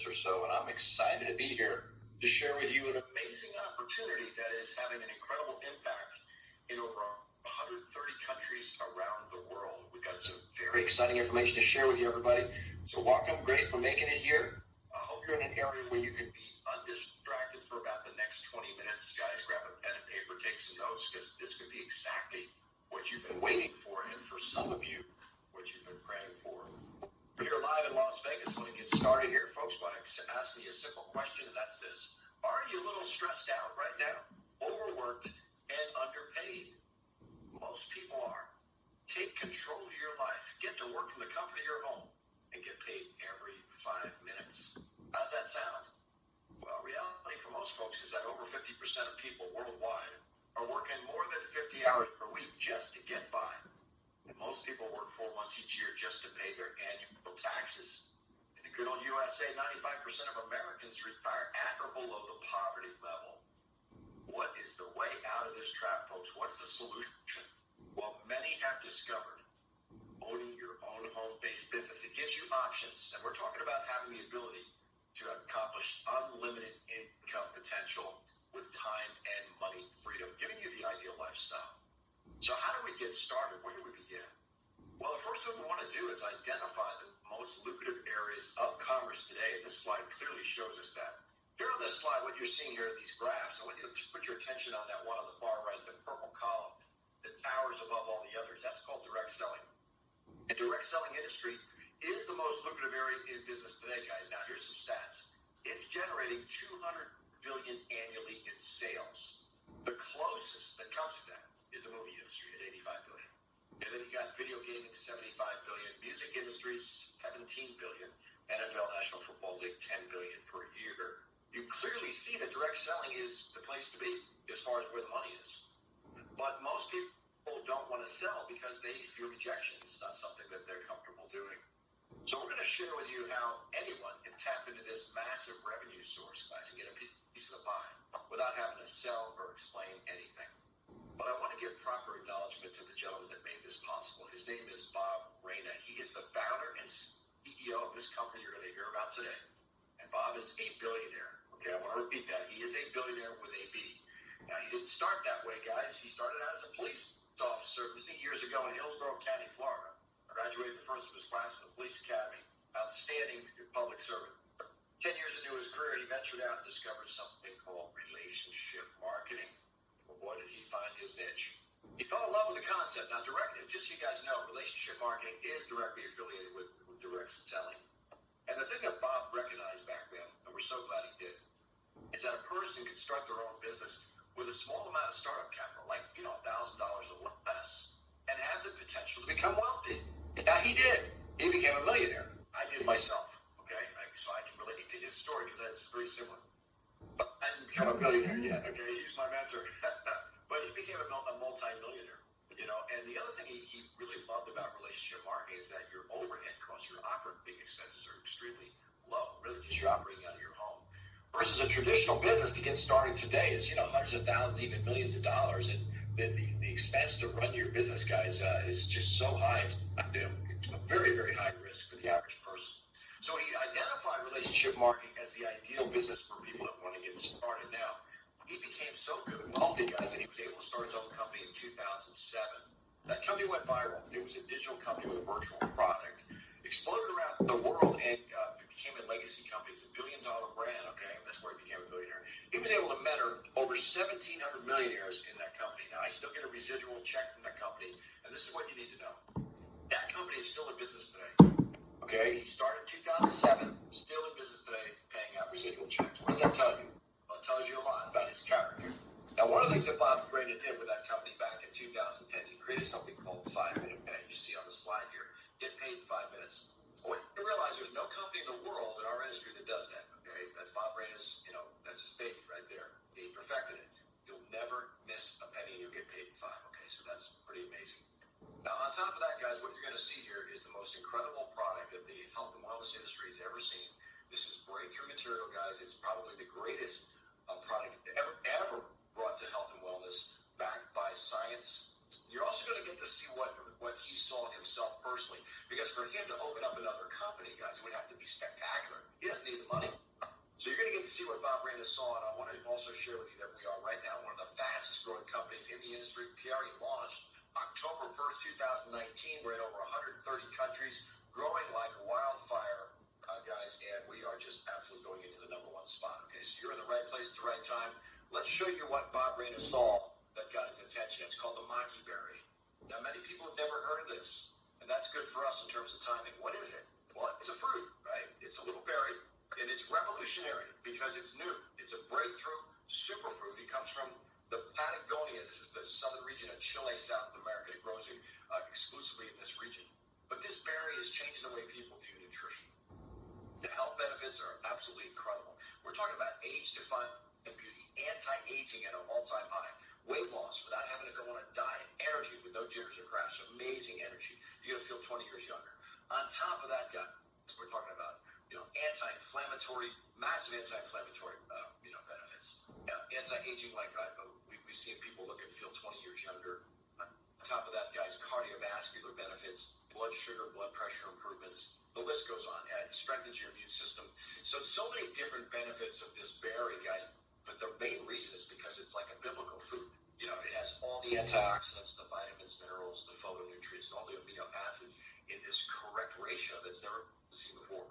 or so, and I'm excited to be here to share with you an amazing opportunity that is having an incredible impact in over 130 countries around the world. We've got some very exciting information to share with you, everybody. So welcome, great for making it here. I hope you're in an area where you can be undistracted for about the next 20 minutes. Guys, grab a pen and paper, take some notes, because this could be exactly what you've been waiting for, and for some of you, what you've been praying for. We're here live in Las Vegas. I want to get started here, folks, by asking you a simple question, and that's this. Are you a little stressed out right now, overworked, and underpaid? Most people are. Take control of your life. Get to work from the comfort of your home and get paid every 5 minutes. How's that sound? Well, reality for most folks is that over 50% of people worldwide are working more than 50 hours per week just to get by. And most people work 4 months each year just to pay their annual taxes. In the good old USA, 95% of Americans retire at or below the poverty level. What is the way out of this trap, folks? What's the solution? Well, many have discovered owning your own home-based business. It gives you options. And we're talking about having the ability to accomplish unlimited income potential with time and money freedom, giving you the ideal lifestyle. So how do we get started? Where do we begin? Well, the first thing we want to do is identify the most lucrative areas of commerce today. And this slide clearly shows us that. Here on this slide, what you're seeing here are these graphs. I want you to put your attention on that one on the far right, the purple column that towers above all the others. That's called direct selling. The direct selling industry is the most lucrative area in business today, guys. Now, here's some stats. It's generating $200 billion annually in sales. The closest that comes to that is the movie industry at $85 billion. And then you got video gaming, $75 billion, music industry, $17 billion, NFL National Football League, $10 billion per year. You clearly see that direct selling is the place to be as far as where the money is. But most people don't want to sell because they fear rejection. It's not something that they're comfortable doing. So we're going to share with you how anyone can tap into this massive revenue source, guys, and get a piece of the pie without having to sell or explain anything. But I want to give proper acknowledgement to the gentleman that made this possible. His name is Bob Reyna. He is the founder and CEO of this company you're going to hear about today. And Bob is a billionaire. Okay, I want to repeat that. He is a billionaire with a B. Now, he didn't start that way, guys. He started out as a police officer many years ago in Hillsborough County, Florida. Graduated the first of his class from the police academy. Outstanding public servant. 10 years into his career, he ventured out and discovered something called relationship marketing. Well, boy, did he find his niche. He fell in love with the concept. Now, just so you guys know, relationship marketing is directly affiliated with direct selling. And the thing that Bob recognized back then, and we're so glad he did, is that a person can start their own business with a small amount of startup capital, like, $1,000 or less, and have the potential to become wealthy. Now, he did. He became a millionaire. I did myself, okay? So I can relate to his story because that's very similar. But I didn't become a billionaire yet, okay? He's my mentor. But he became a multi-millionaire, And the other thing he really loved about relationship marketing is that your overhead costs, your operating expenses are extremely low, really, because you're operating out of your home. Versus a traditional business to get started today is, hundreds of thousands, even millions of dollars. And the expense to run your business, guys, is just so high. It's a very, very high risk for the average person. So he identified relationship marketing as the ideal business for people that want to get started. Now, he became so good and wealthy, guys, that he was able to start his own company in 2007. That company went viral. It was a digital company with a virtual product. Exploded around the world and became a legacy company. It's a billion-dollar brand, okay? And that's where he became a billionaire. He was able to mentor over 1,700 millionaires in that company. Now, I still get a residual check from that company, and this is what you need to know. That company is still in business today, okay? He started in 2007, still in business today, paying out residual checks. What does that tell you? Well, it tells you a lot about his character. Now, one of the things that Bob Reyna did with that company back in 2010 is he created something called 5-minute pay. You see on the slide here. Get paid in 5 minutes. Well, you realize there's no company in the world in our industry that does that, okay? That's Bob Reyna's, that's his baby right there. He perfected it. You'll never miss a penny. You'll get paid in 5, okay? So that's pretty amazing. Now, on top of that, guys, what you're going to see here is the most incredible product that the health and wellness industry has ever seen. This is breakthrough material, guys. It's probably the greatest product ever brought to health and wellness, backed by science, You're also going to get to see what he saw himself personally, because for him to open up another company, guys, it would have to be spectacular. He doesn't need the money. So you're going to get to see what Bob Reyna saw, and I want to also share with you that we are right now one of the fastest growing companies in the industry. QuiAri launched October 1st, 2019. We're in over 130 countries, growing like wildfire, guys, and we are just absolutely going into the #1 spot. Okay, so you're in the right place at the right time. Let's show you what Bob Reyna saw that got his attention. It's called the Maqui berry. Now, many people have never heard of this, and that's good for us in terms of timing. What is it? Well, it's a fruit, right? It's a little berry. And it's revolutionary because it's new. It's a breakthrough superfruit. It comes from the Patagonia. This is the southern region of Chile, South America. It grows exclusively in this region. But this berry is changing the way people view nutrition. The health benefits are absolutely incredible. We're talking about age-defying beauty, anti-aging at an all-time high, weight loss without having to go on a diet, energy with no jitters or crashes, amazing energy. You're going to feel 20 years younger. On top of that, guys, we're talking about anti-inflammatory, massive anti-inflammatory, benefits. Anti-aging, like we see people look and feel 20 years younger. On top of that, guys, cardiovascular benefits, blood sugar, blood pressure improvements. The list goes on. It strengthens your immune system. So many different benefits of this berry, guys. But the main reason is because it's like a biblical food. It has all the antioxidants, the vitamins, minerals, the phytonutrients, and all the amino acids in this correct ratio that's never been seen before.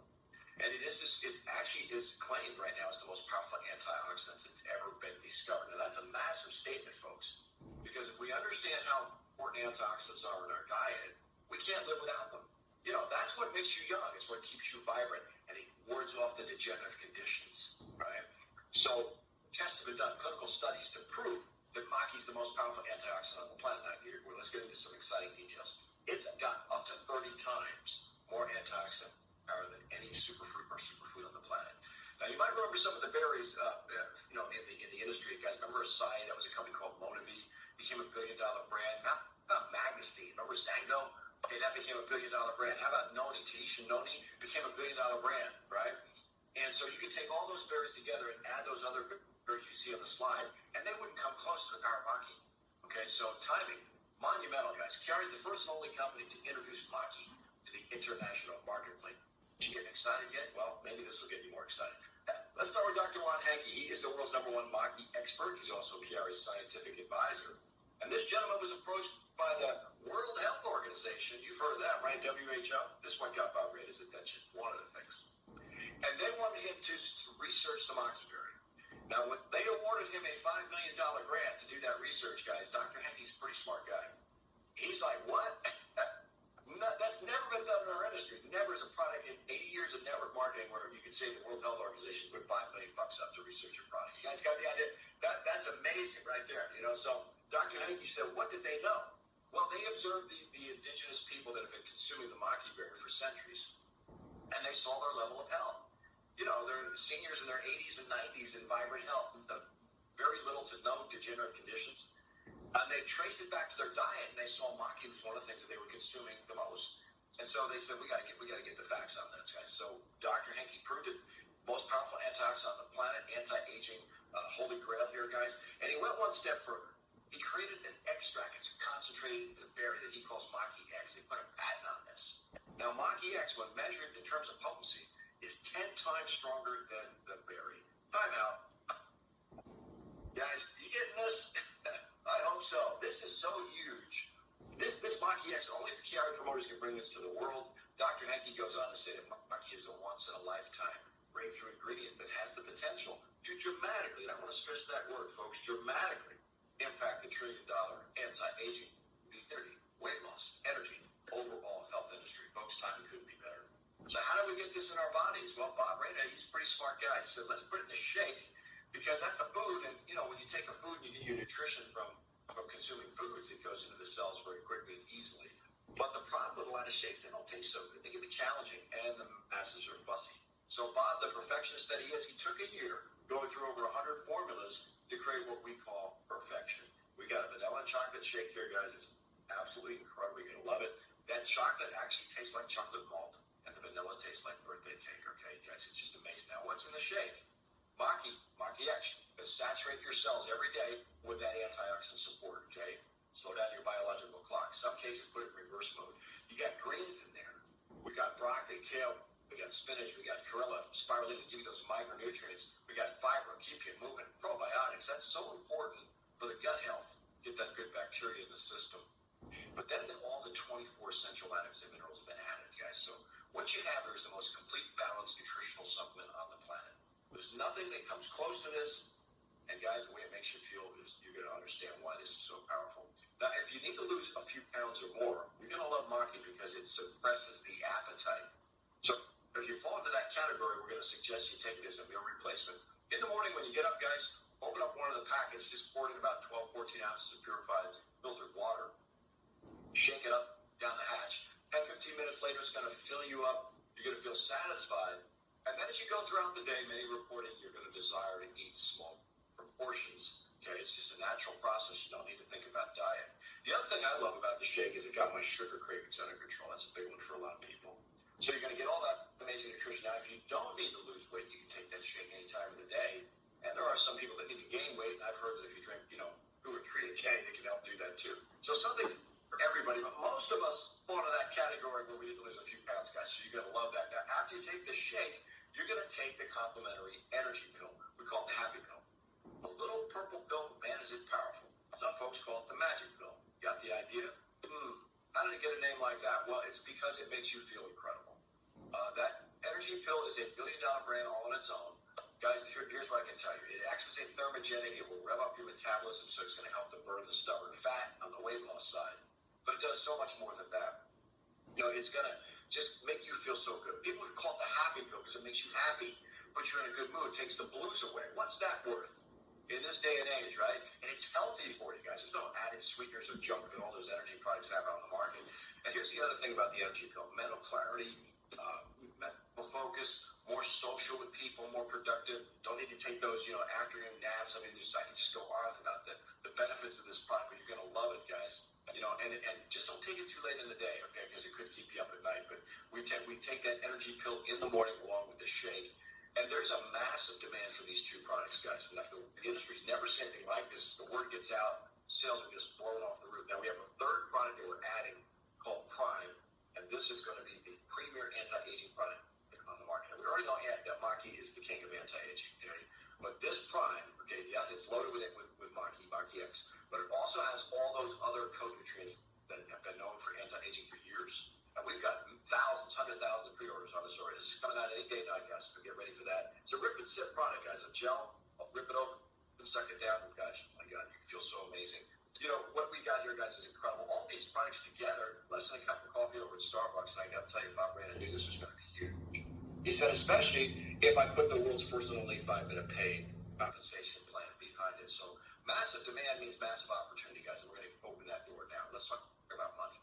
And it actually is claimed right now as the most powerful antioxidants that's ever been discovered. Now, that's a massive statement, folks, because if we understand how important antioxidants are in our diet, we can't live without them. That's what makes you young. It's what keeps you vibrant, and it wards off the degenerative conditions, right? So tests have been done, clinical studies to prove that Maqui is the most powerful antioxidant on the planet. Now, let's get into some exciting details. It's got up to 30 times more antioxidant power than any superfruit or superfood on the planet. Now, you might remember some of the berries, in the industry. You guys remember Acai? That was a company called Monavi, became a billion-dollar brand. Not Magnesty. Remember Zango? Okay, that became a billion-dollar brand. How about Noni? Tahitian Noni became a billion-dollar brand, right? And so you can take all those berries together and add those other berries you see on the slide, and they wouldn't come close to the power of Maqui. Okay, so timing, monumental, guys. QuiAri is the first and only company to introduce Maqui to the international marketplace. You getting excited yet? Well, maybe this will get you more excited. Let's start with Dr. Juan Hankey. He is the world's #1 Maqui expert. He's also QuiAri's scientific advisor. And this gentleman was approached by the World Health Organization. You've heard of that, right? WHO. This one got Bob Reyna's attention, one of the things. And they wanted him to research the Maqui berry. Now, when they awarded him a $5 million grant to do that research, guys, Dr. Hankey's a pretty smart guy. He's like, what? That's never been done in our industry. Never is a product in 80 years of network marketing where you could say the World Health Organization put $5 million up to research your product. You guys got the idea? That's amazing right there. So Dr. Hankey said, what did they know? Well, they observed the indigenous people that have been consuming the Maqui berry for centuries, and they saw their level of health. They're seniors in their 80s and 90s in vibrant health, very little to no degenerative conditions. And they traced it back to their diet, and they saw Maqui was one of the things that they were consuming the most. And so they said, we got to get the facts on that, guys. So Dr. Hankey proved it. Most powerful antioxidant on the planet, anti-aging, holy grail here, guys. And he went one step further. He created an extract. It's a concentrated berry that he calls Maqui X. They put a patent on this. Now, Maqui X, when measured in terms of potency, is 10 times stronger than the berry. Time out. Guys, you getting this? I hope so. This is so huge. This Maqui X, only the QuiAri promoters can bring this to the world. Dr. Hankey goes on to say that Maqui is a once-in-a-lifetime breakthrough ingredient that has the potential to dramatically, and I want to stress that word, folks, dramatically impact the trillion-dollar anti-aging, immunity, weight loss, energy, overall health industry. Folks, timing couldn't be better. So how do we get this in our bodies? Well, Bob Reyna, he's a pretty smart guy. He said, let's put it in a shake, because that's the food. And, when you take a food and you get your nutrition from consuming foods, it goes into the cells very quickly and easily. But the problem with a lot of shakes, they don't taste so good. They can be challenging, and the masses are fussy. So Bob, the perfectionist that he is, he took a year going through over 100 formulas to create what we call perfection. We got a vanilla and chocolate shake here, guys. It's absolutely incredible. You're going to love it. That chocolate actually tastes like chocolate malt, and the vanilla tastes like birthday cake, okay, guys? It's just amazing. Now, what's in the shake? Maqui X. Saturate your cells every day with that antioxidant support, okay? slow down your biological clock. Some cases put it in reverse mode. You got greens in there. We got broccoli, kale, we got spinach, we got chlorella, spirulina, give you those micronutrients. We got fiber, keep you moving. Probiotics, that's so important for the gut health. Get that good bacteria in the system. But then all the 24 essential vitamins and minerals have been added, guys. So what you have here is the most complete balanced nutritional supplement on the planet. There's nothing that comes close to this. And guys, the way it makes you feel is you're going to understand why this is so powerful. Now, if you need to lose a few pounds or more, you're going to love Maqui because it suppresses the appetite. So if you fall into that category, we're going to suggest you take it as a meal replacement. In the morning when you get up, guys, open up one of the packets, just pour it in about 12, 14 ounces of purified filtered water. Shake it up down the hatch. 10, 15 minutes later, it's going to fill you up. You're going to feel satisfied. And then as you go throughout the day, many reporting you're going to desire to eat small proportions. Okay, it's just a natural process. You don't need to think about diet. The other thing I love about the shake is it got my sugar cravings under control. That's a big one for a lot of people. So you're going to get all that amazing nutrition. Now, if you don't need to lose weight, you can take that shake any time of the day. And there are some people that need to gain weight. And I've heard that if you drink, 2 or 3 a day, they can help do that too. So something for everybody, but most of us fall into that category where we need to lose a few pounds, guys. So you're going to love that. Now, after you take the shake, you're going to take the complimentary energy pill. We call it the happy pill. The little purple pill, man, is it powerful. Some folks call it the magic pill. Got the idea? How did it get a name like that? Well, it's because it makes you feel incredible. That energy pill is a billion-dollar brand all on its own. Guys, here's what I can tell you. It acts as a thermogenic. It will rev up your metabolism, so it's going to help to burn the stubborn fat on the weight loss side. But it does so much more than that. It's going to just make you feel so good. People call it the happy pill because it makes you happy, puts you in a good mood, takes the blues away. What's that worth in this day and age, right? And it's healthy for you guys. There's no added sweeteners or junk that all those energy products have out on the market. And here's the other thing about the energy pill. Mental clarity, mental focus, more social with people, more productive. Don't need to take those, afternoon naps. I can just go on about the benefits of this product, but you're going to love it, guys. And just don't take it too late in the day, okay, because it could keep you up at night. But we take that energy pill in the morning along with the shake. And there's a massive demand for these two products, guys. And the industry's never seen anything like this. As the word gets out, sales are just blowing off the roof. Now, we have a third product that we're adding called Prime, and this is going to be the premier anti-aging product on the market. And we already know that Maqui is the king of anti-aging, okay? But this Prime, okay, yeah, it's loaded with Maqui X, but it also has all those other co-nutrients that have been known for anti-aging for years. And we've got thousands, 100,000 pre-orders on this already. This is coming out any day now, guys, so get ready for that. It's a rip and sip product, guys. A gel, I'll rip it open and suck it down. Oh, gosh, my God, you feel so amazing. What we got here, guys, is incredible. All these products together, less than a cup of coffee over at Starbucks, and I got to tell you, Bob Brandon knew this was going to be huge. He said, especially if I put the world's first and only 5-minute paid compensation plan behind it. So massive demand means massive opportunity, guys, and we're going to open that door now. Let's talk about money.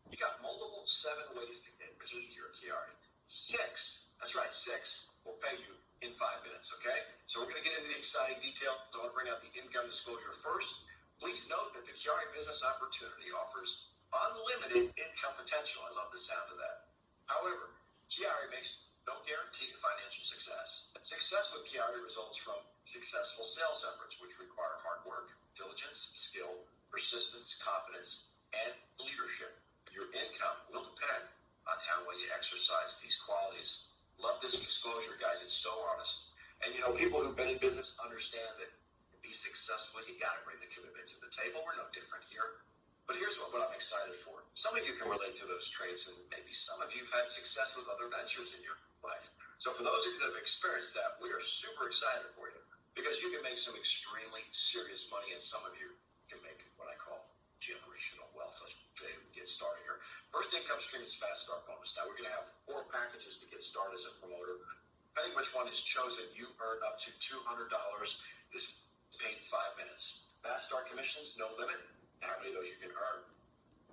You got multiple 7 ways to get paid here at QuiAri. 6, that's right, 6 will pay you in 5 minutes, okay? So we're going to get into the exciting details. I want to bring out the income disclosure first. Please note that the QuiAri business opportunity offers unlimited income potential. I love the sound of that. However, QuiAri makes no guarantee of financial success. Success with QuiAri results from successful sales efforts, which require hard work, diligence, skill, persistence, competence, and leadership. Your income will depend on how well you exercise these qualities. Love this disclosure, guys. It's so honest. And, people who've been in business understand that to be successful, you got to bring the commitment to the table. We're no different here. But here's what I'm excited for. Some of you can relate to those traits, and maybe some of you have had success with other ventures in your life. So for those of you that have experienced that, we are super excited for you because you can make some extremely serious money, and some of you can make what I call generational wealth. Let's get started here. First income stream is Fast Start Bonus. Now we're going to have 4 packages to get started as a promoter. Depending which one is chosen, you earn up to $200. This is paid in 5 minutes. Fast Start commissions, no limit. How many of those you can earn.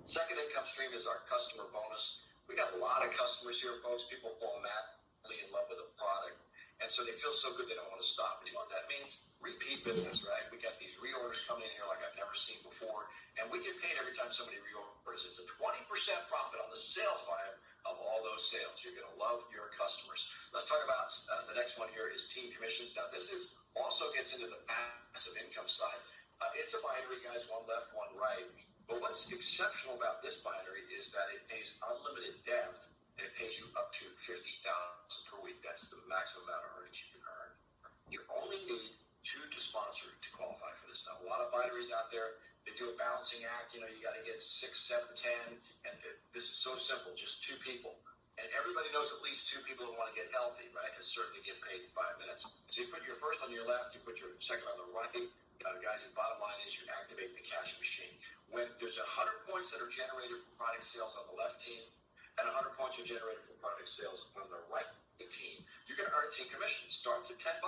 Second income stream is our customer bonus. We got a lot of customers here, folks. People fall madly in love with a product. And so they feel so good they don't want to stop. And you know what that means? Repeat business, right? We got these reorders coming in here like I've never seen before. And we get paid every time somebody reorders. It's a 20% profit on the sales volume of all those sales. You're going to love your customers. Let's talk about the next one here is team commissions. Now, this is also gets into the passive income side. It's a binary, guys, one left, one right. But what's exceptional about this binary is that it pays unlimited depth, and it pays you up to $50,000 per week. That's the maximum amount of earnings you can earn. You only need 2 to sponsor to qualify for this. Now, a lot of binaries out there, they do a balancing act. You got to get 6, 7, 10, and this is so simple, just 2 people. And everybody knows at least 2 people who want to get healthy, right? And certainly get paid in 5 minutes. So you put your first on your left, you put your second on the right. Guys, the bottom line is you activate the cash machine. When there's 100 points that are generated from product sales on the left team, and 100 points are generated from product sales on the right team, you're going to earn a team commission. It starts at $10,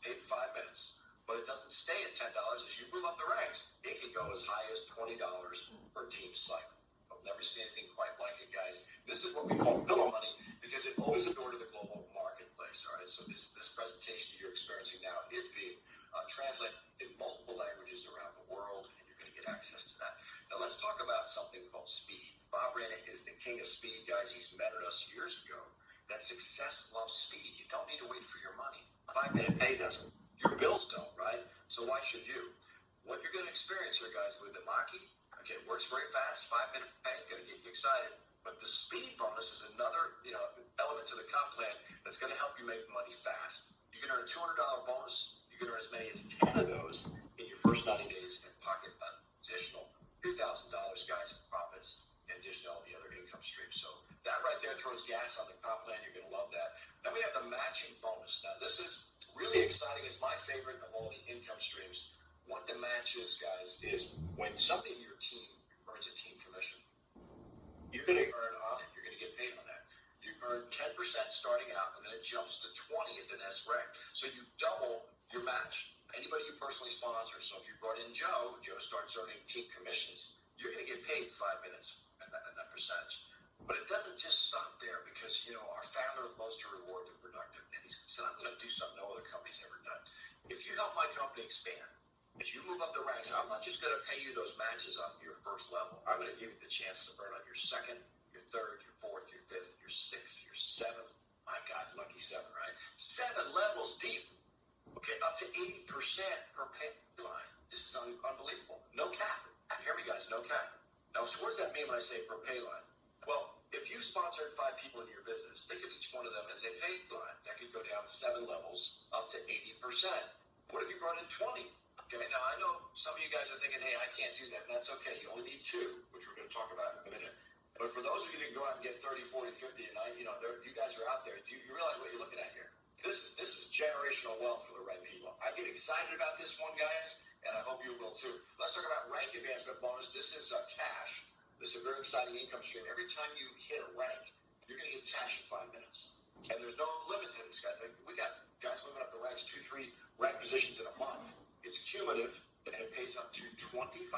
paid 5 minutes. But it doesn't stay at $10. As you move up the ranks, it can go as high as $20 per team cycle. I've never seen anything quite like it, guys. This is what we call pillow money because it opens the door to the global marketplace. All right, so this presentation you're experiencing now is being translated in multiple languages around the world, and you're going to get access to that. Now let's talk about something called speed. Bob Rana is the king of speed, guys. He's mentored us years ago that success loves speed. You don't need to wait for your money. 5-minute pay doesn't. Your bills don't, right? So why should you? What you're going to experience here, guys, with the Maqui, okay, it works very fast. 5-minute pay, going to get you excited. But the speed bonus is another, element to the comp plan that's going to help you make money fast. You can earn a $200 bonus. You can earn as many as 10 of those in your first 90 days and pocket an additional $2,000, guys, in profits, in addition to all the other income streams. So that right there throws gas on the comp plan. You're going to love that. Then we have the matching bonus. Now, this is really exciting. It's my favorite of all the income streams. What the match is, guys, is when somebody in your team earns a team commission, you're going to earn on it. You're going to get paid on that. You earn 10% starting out, and then it jumps to 20 at the next rank. So you double your match. Anybody you personally sponsor. So if you brought in Joe starts earning team commissions, you're going to get paid 5 minutes at that percentage. But it doesn't just stop there because, our founder loves to reward the productive. And he said, I'm going to do something no other company's ever done. If you help my company expand, as you move up the ranks, I'm not just going to pay you those matches on your first level. I'm going to give you the chance to earn on your second, your third, your fourth, your fifth, your sixth, your seventh. My God, lucky 7, right? 7 levels deep. Okay, up to 80% per pay line. This is unbelievable. No cap. Hear me, guys, no cap. Now, so what does that mean when I say per pay line? Well, if you sponsored 5 people in your business, think of each one of them as a pay line. That could go down 7 levels up to 80%. What if you brought in 20? Okay, now I know some of you guys are thinking, hey, I can't do that, and that's okay. You only need 2, which we're going to talk about in a minute. But for those of you that can go out and get 30, 40, 50, and you guys are out there, do you realize what you're looking at here? This is generational wealth for the right people. I get excited about this one, guys, and I hope you will too. Let's talk about rank advancement bonus. This is cash. This is a very exciting income stream. Every time you hit a rank, you're going to get cash in 5 minutes. And there's no limit to this, guys. We got guys moving up the ranks 2, 3 rank positions in a month. It's cumulative, and it pays up to $25,000.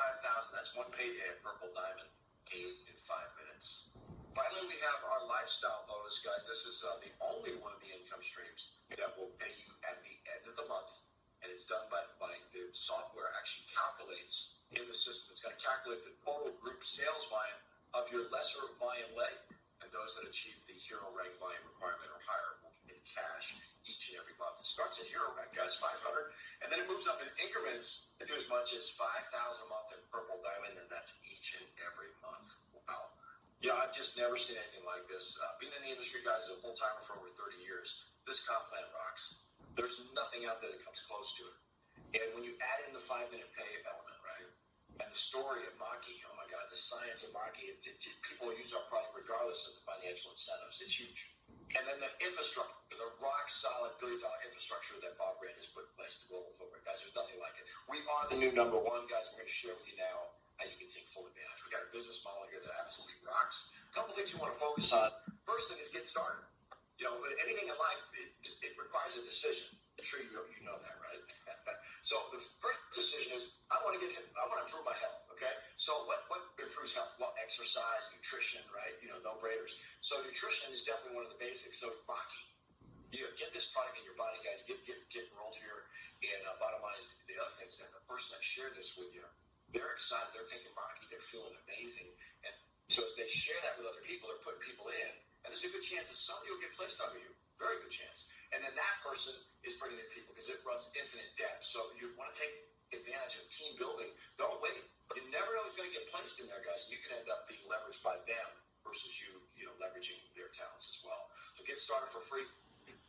That's one payday at Purple Diamond, paid in 5 minutes. Finally, we have our lifestyle bonus, guys. This is the only one of the income streams that will pay you at the end of the month, and it's done by the software actually calculates in the system. It's going to calculate the total group sales volume of your lesser volume leg, and those that achieve the hero rank volume requirement or higher will get cash each and every month. It starts at hero rank, guys, 500, and then it moves up in increments to as much as 5,000 a month in Purple Diamond, and that's each and every month. Wow. I've just never seen anything like this. Being in the industry, guys, as a full-timer for over 30 years, this comp plan rocks. There's nothing out there that comes close to it. And when you add in the 5-minute pay element, right, and the story of Maqui, oh my God, the science of Maqui, people use our product regardless of the financial incentives. It's huge. And then the infrastructure, the rock-solid billion-dollar infrastructure that Bob Rand has put in place, the global footprint, guys, there's nothing like it. We are the new number 1, guys. We're going to share with you now how you can take full advantage. We got a business model here that absolutely rocks. A couple things you want to focus on. First thing is get started. Anything in life, it requires a decision. I'm sure you know that, right? So the first decision is I want to improve my health. Okay. So what improves health? Well, exercise, nutrition, right? No-brainers. So nutrition is definitely one of the basics. So Maqui, get this product in your body, guys. Get enrolled here. And bottom line is the other things that the person that shared this with you, they're excited. They're taking Maqui. They're feeling amazing. And so as they share that with other people, they're putting people in. And there's a good chance that somebody will get placed under you. Very good chance. And then that person is bringing in people because it runs infinite depth. So you want to take advantage of team building. Don't wait. You never know who's going to get placed in there, guys. You can end up being leveraged by them versus you leveraging their talents as well. So get started for free.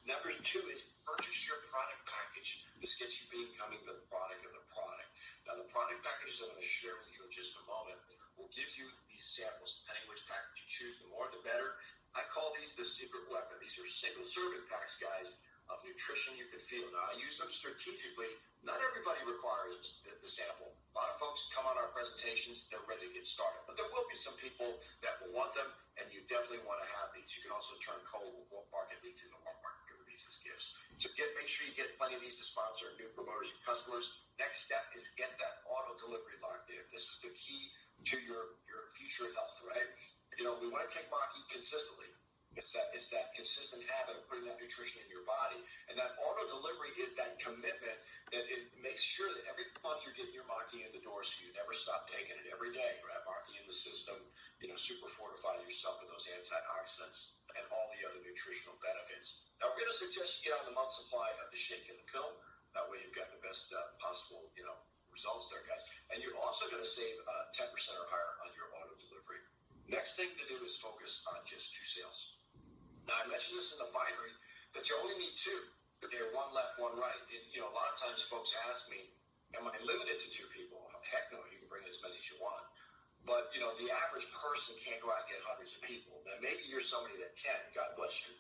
Number 2 is purchase your product package. This gets you becoming the product of the product. Now, the product packages I'm going to share with you in just a moment will give you these samples, depending which package you choose. The more, the better. I call these the secret weapon. These are single serving packs, guys, of nutrition you can feel. Now, I use them strategically. Not everybody requires the sample. A lot of folks come on our presentations, they're ready to get started. But there will be some people that will want them, and you definitely want to have these. You can also turn cold market leads into warm market with these as gifts. So make sure you get plenty of these to sponsor new promoters and customers. Next step is get that auto delivery locked in. This is the key to your future health, right? We want to take Maqui consistently. It's that consistent habit of putting that nutrition in your body. And that auto delivery is that commitment that it makes sure that every month you're getting your Maqui in the door so you never stop taking it every day. Right? Maqui in the system, super fortify yourself with those antioxidants and all the other nutritional benefits. Now, we're going to suggest you get on the month supply of the shake and the pill. That way you've got the best possible, results there, guys. And you're also going to save 10% or higher on your auto delivery. Next thing to do is focus on just 2 sales. Now, I mentioned this in the binary that you only need 2. Okay, 1 left, 1 right. And, a lot of times folks ask me, am I limited to 2 people? Heck no, you can bring as many as you want. But, the average person can't go out and get hundreds of people. Now, maybe you're somebody that can. God bless you.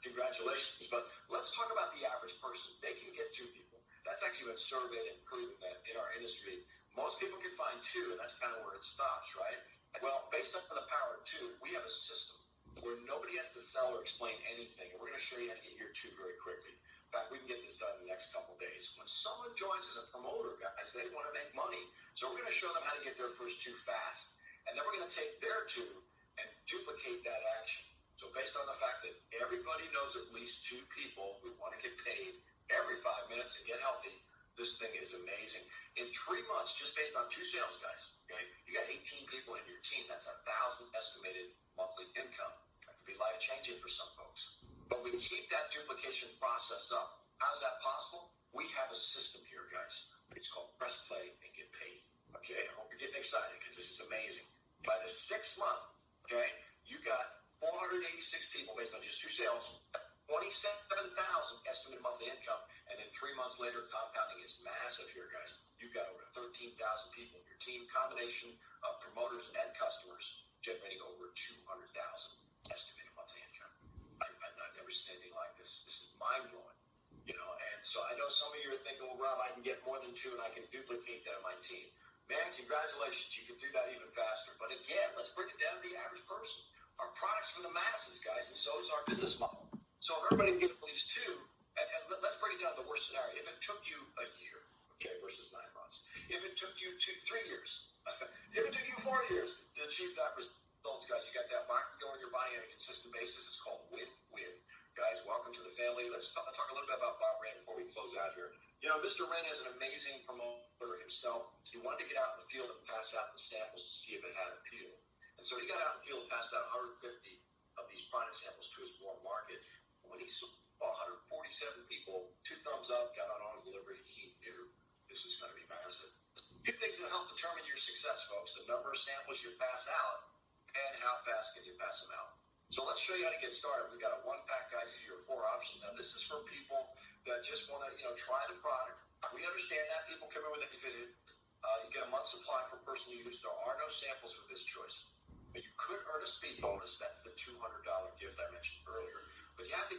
Congratulations. But let's talk about the average person. They can get 2 people. That's actually been surveyed and proven that in our industry, most people can find 2, and that's kind of where it stops, right? Well, based on the power of 2, we have a system where nobody has to sell or explain anything. And we're going to show you how to get your 2 very quickly. In fact, we can get this done in the next couple of days. When someone joins as a promoter, guys, they want to make money. So we're going to show them how to get their first 2 fast. And then we're going to take their 2 and duplicate that action. So based on the fact that everybody knows at least 2 people who want to get paid every 5 minutes and get healthy, this thing is amazing. In 3 months, just based on 2 sales, guys, okay, you got 18 people in your team. That's 1,000 estimated monthly income. That could be life-changing for some folks. But we keep that duplication process up. How's that possible? We have a system here, guys. It's called press play and get paid. Okay, I hope you're getting excited because this is amazing. By the 6th month, okay, you got 486 people based on just 2 sales, 27,000 estimated monthly income, and then 3 months later, compounding is massive here, guys. You've got over 13,000 people in your team, combination of promoters and customers, generating over 200,000 estimated monthly income. I've never seen anything like this. This is mind-blowing, and so I know some of you are thinking, well, Rob, I can get more than 2 and I can duplicate that in my team. Man, congratulations, you can do that even faster. But again, let's bring it down to the average person. Our product's for the masses, guys, and so is our business model. So if everybody can get at least 2, and let's break it down to the worst scenario. If it took you a year, okay, versus 9 months. If it took you 3 years, if it took you 4 years to achieve that results, guys, you got that Maqui going in your body on a consistent basis. It's called win-win. Guys, welcome to the family. Let's talk a little bit about Bob Wren before we close out here. Mr. Wren is an amazing promoter himself. He wanted to get out in the field and pass out the samples to see if it had appeal. And so he got out in the field and passed out 150 of these product samples to his warm market. When he saw 147 people, 2 thumbs up, got on auto delivery, he knew this was going to be massive. 2 things that help determine your success, folks: the number of samples you pass out and how fast can you pass them out. So let's show you how to get started. We've got a 1-pack, guys. These are your 4 options. Now, this is for people that just want to, try the product. We understand that. People come in when they fit in. You get a month's supply for personal use. There are no samples for this choice. But you could earn a speed bonus. That's the $200 gift I mentioned earlier. But you have to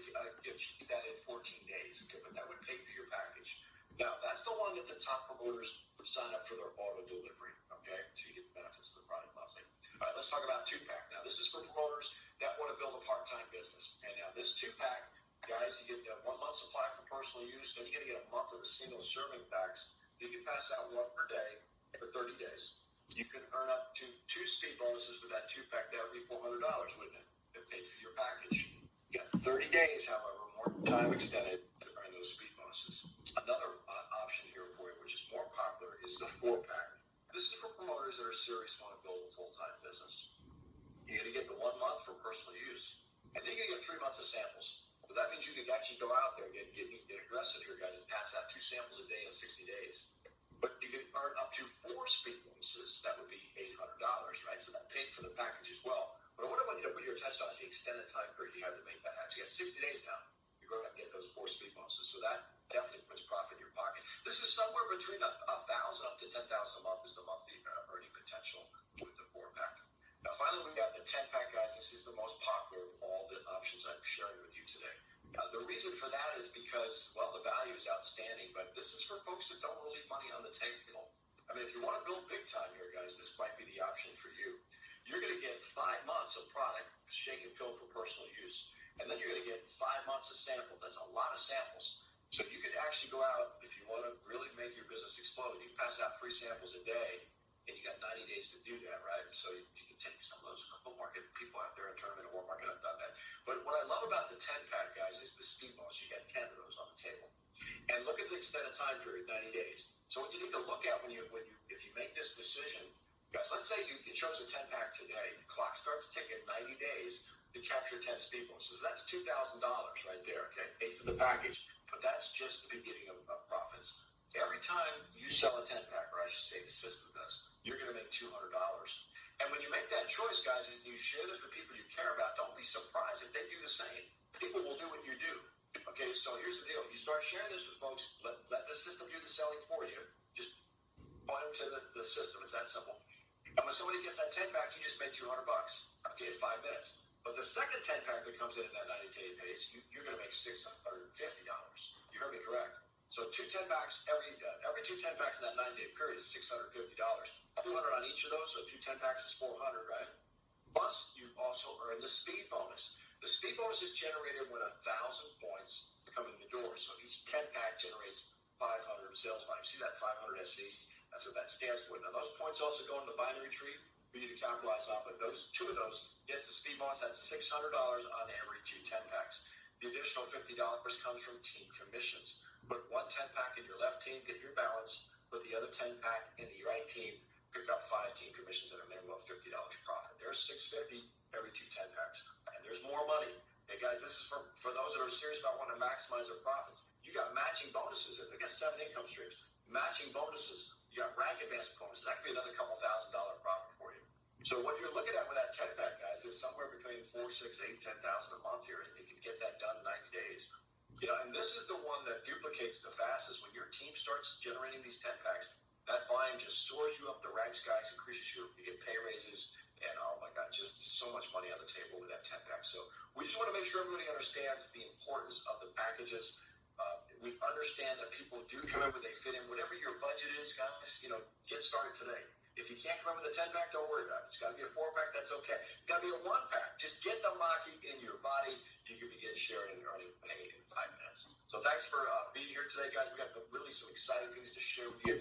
achieve that in 14 days. Okay? But that would pay for your package. Now, that's the one that the top promoters sign up for their auto delivery. Okay? So you get the benefits of the product monthly. All right, let's talk about 2-pack. Now, this is for promoters that want to build a part-time business. And now this 2-pack, guys, you get 1 month supply for personal use. Then you're going to get a month of the single serving packs. You can pass out 1 per day for 30 days. You can earn up to 2 speed bonuses with that 2-pack. That would be $400, wouldn't it? It paid for your package. You got 30 days, however, more time extended to earn those speed bonuses. Another option here for you, which is more popular, is the 4-pack. This is for promoters that are serious and want to build a full-time business. You're going to get the 1 month for personal use, and then you're going to get 3 months of samples. But that means you can actually go out there and get aggressive here, guys, and pass out 2 samples a day in 60 days. But you can earn up to 4 speed bonuses. That would be $800, right? So that paid for the package as well. But what I want you to put your attention on is the extended time period you have to make that happen. You got 60 days now. You're going to get those 4 speed bonuses. So that definitely puts profit in your pocket. This is somewhere between $1,000 up to $10,000 a month is the monthly earning potential with the 4-pack. Now, finally, we got the 10-pack, guys. This is the most popular of all the options I'm sharing with you today. The reason for that is because, well, the value is outstanding, but this is for folks that don't want to leave money on the table. I mean, if you want to build big time here, guys, this might be the option for you. You're going to get 5 months of product, shake and pill for personal use, and then you're going to get 5 months of sample. That's a lot of samples. So you could actually go out, if you want to really make your business explode, you can pass out 3 samples a day, and you got 90 days to do that, right? So you can take some of those co-market people out there and turn them into war market. I've done that. But what I love about the 10-pack, guys, is the speed bonus. You get 10 of those on the table. And look at the extended time period, 90 days. So what you need to look at if you make this decision, guys, let's say you chose a 10-pack today. The clock starts ticking 90 days to capture 10 speed bonuses. That's $2,000 right there, okay? Paid for the package. But that's just the beginning of profits. Every time you sell a 10-pack, or I should say the system does, you're going to make $200. And when you make that choice, guys, and you share this with people you care about, don't be surprised if they do the same. People will do what you do. Okay, so here's the deal. You start sharing this with folks, let the system do the selling for you. Just point them to the system. It's that simple. And when somebody gets that 10-pack, you just made $200, okay, in 5 minutes. But the second 10-pack that comes in that 90-day phase, you're going to make $650. You heard me correct. So 2 10-packs, every 2 10-packs in that 90-day period is $650. $200 on each of those, so 2 10-packs is $400, right? Plus, you also earn the speed bonus. The speed bonus is generated when 1,000 points come in the door. So each 10-pack generates 500 sales volume. See that 500 SV? That's what that stands for. Now, those points also go in the binary tree for you to capitalize on, but those 2 of those gets the speed bonus. That's $600 on every 2 10-packs. The additional $50 comes from team commissions. Put 1 10-pack in your left team, get your balance. Put the other 10-pack in the right team, pick up 5 team commissions at a minimum of $50 profit. There's $650 every 2 10-packs. And there's more money. Hey, guys, this is for those that are serious about wanting to maximize their profit. You got matching bonuses. They got 7 income streams. Matching bonuses. You got rank advance bonuses. That could be another couple $1,000 profit for you. So what you're looking at with that 10-pack, guys, is somewhere between 4, 6, 8, 10,000 a month here, and you can get that done in 90 days. You know, and this is the one that duplicates the fastest. When your team starts generating these 10-packs, that volume just soars you up the ranks, guys, increases you get pay raises, and oh my God, just so much money on the table with that 10-pack. So we just want to make sure everybody understands the importance of the packages. We understand that people do come in where they fit in. Whatever your budget is, guys, get started today. If you can't come in with a 10-pack, don't worry about it. It's got to be a 4-pack, that's okay. It's got to be a 1-pack. Just get the Maqui in your body. You can begin sharing and earning pay in 5 minutes. So thanks for being here today, guys. We got really some exciting things to share with you.